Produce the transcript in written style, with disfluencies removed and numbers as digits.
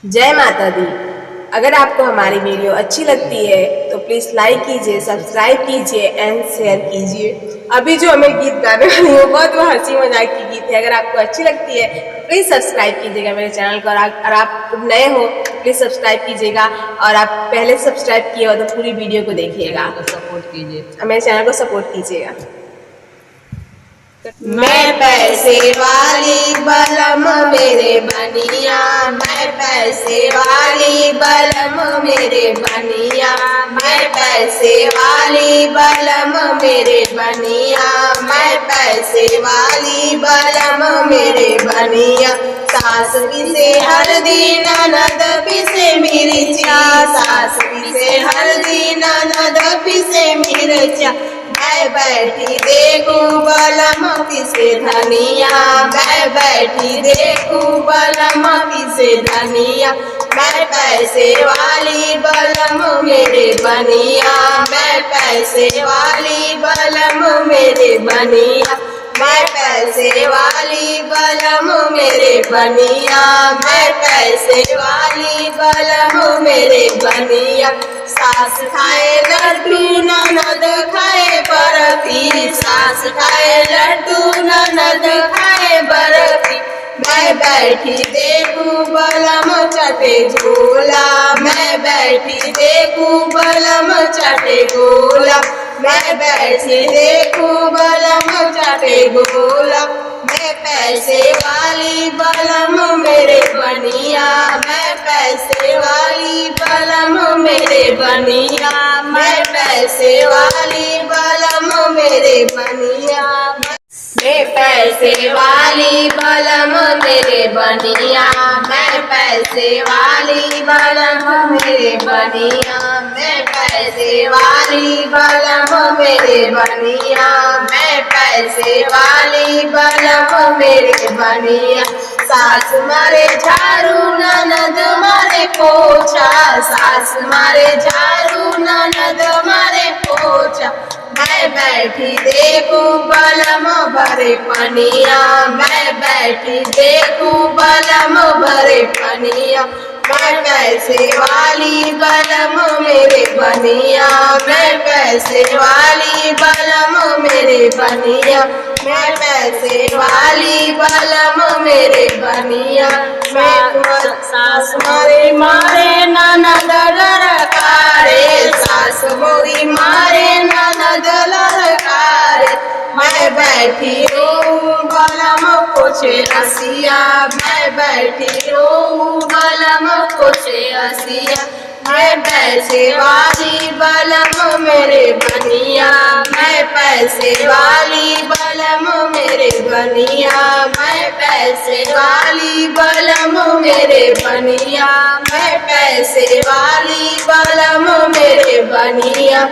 जय माता दी। अगर आपको हमारी वीडियो अच्छी लगती है तो प्लीज़ लाइक कीजिए, सब्सक्राइब कीजिए एंड शेयर कीजिए। अभी जो हमें गीत गाने वाली है बहुत वो हंसी मजाक की गीत है। अगर आपको अच्छी लगती है तो प्लीज़ सब्सक्राइब कीजिएगा मेरे चैनल को। और आप नए हो तो प्लीज़ सब्सक्राइब कीजिएगा, और आप पहले सब्सक्राइब किए हो तो पूरी वीडियो को देखिएगा, सपोर्ट कीजिए, मेरे चैनल को सपोर्ट कीजिएगा। मैं पैसे वाली बलम मेरे बनिया, मैं पैसे वाली बलम मेरे बनिया, मैं पैसे वाली बलम मेरे बनिया, मैं पैसे वाली बलम मेरे बनिया। सास पिसे हल्दी ननद पिसे मिर्चा, सास पिसे हल्दी ननद पिसे मिर्चा। मैं बैठी देखूं बलम पिसे धनिया, मैं बैठी देखूं बलम पिसे धनिया। मैं पैसे वाली बलम मेरे बनिया, मैं पैसे वाली बलम मेरे बनिया, मैं पैसे वाली बलम मेरे बनिया, मैं पैसे वाली बलम मेरे बनिया। सास खाए लड्डू ननद खाए बर्फी, सास खाए लड्डू ननद खाए बर्फी। मैं बैठी देखूं बलम चटे गोला, मैं बैठी देखूं बलम चटे गोला, मैं बैठी देखूं बलम चटे गोला। मैं पैसे वाली बलम मेरे बनिया, मैं पैसे वाली बलम मेरे बनिया, मैं पैसे वाली बलम मेरे बनिया। मैं पैसे वाली बलम मेरे बनिया, मैं पैसे वाली बलम मेरे बनिया, मैं पैसे वाली बलम मेरे बनिया, मैं पैसे वाली बलम मेरे बनिया। सास मारे झाड़ू ननद मारे पोछा, सास मारे झाड़ू ननद मारे पोछा। मैं बैठी देखूं बलम भरे पनिया, मैं बैठी देखूं बलम भरे पनिया। मैं पैसे वाली बलम मेरे बनिया, मैं पैसे वाली बलम मेरे बनिया, मैं पैसे वाली बलम मेरे बनिया। मैं सास मारे मारे ननद लड़कारे, सास मोरी मारे ननद लड़कारे। मैं बैठी रोऊं बलम पोछे हसिया, मैं बैठी रोऊं बलम पोछे हसिया। मैं पैसे वाली बलम मेरे बनिया, मैं पैसे वाली बलम मेरे बनिया, मैं पैसे वाली बलम मेरे बनिया, मैं पैसे वाली बलम मेरे बनिया।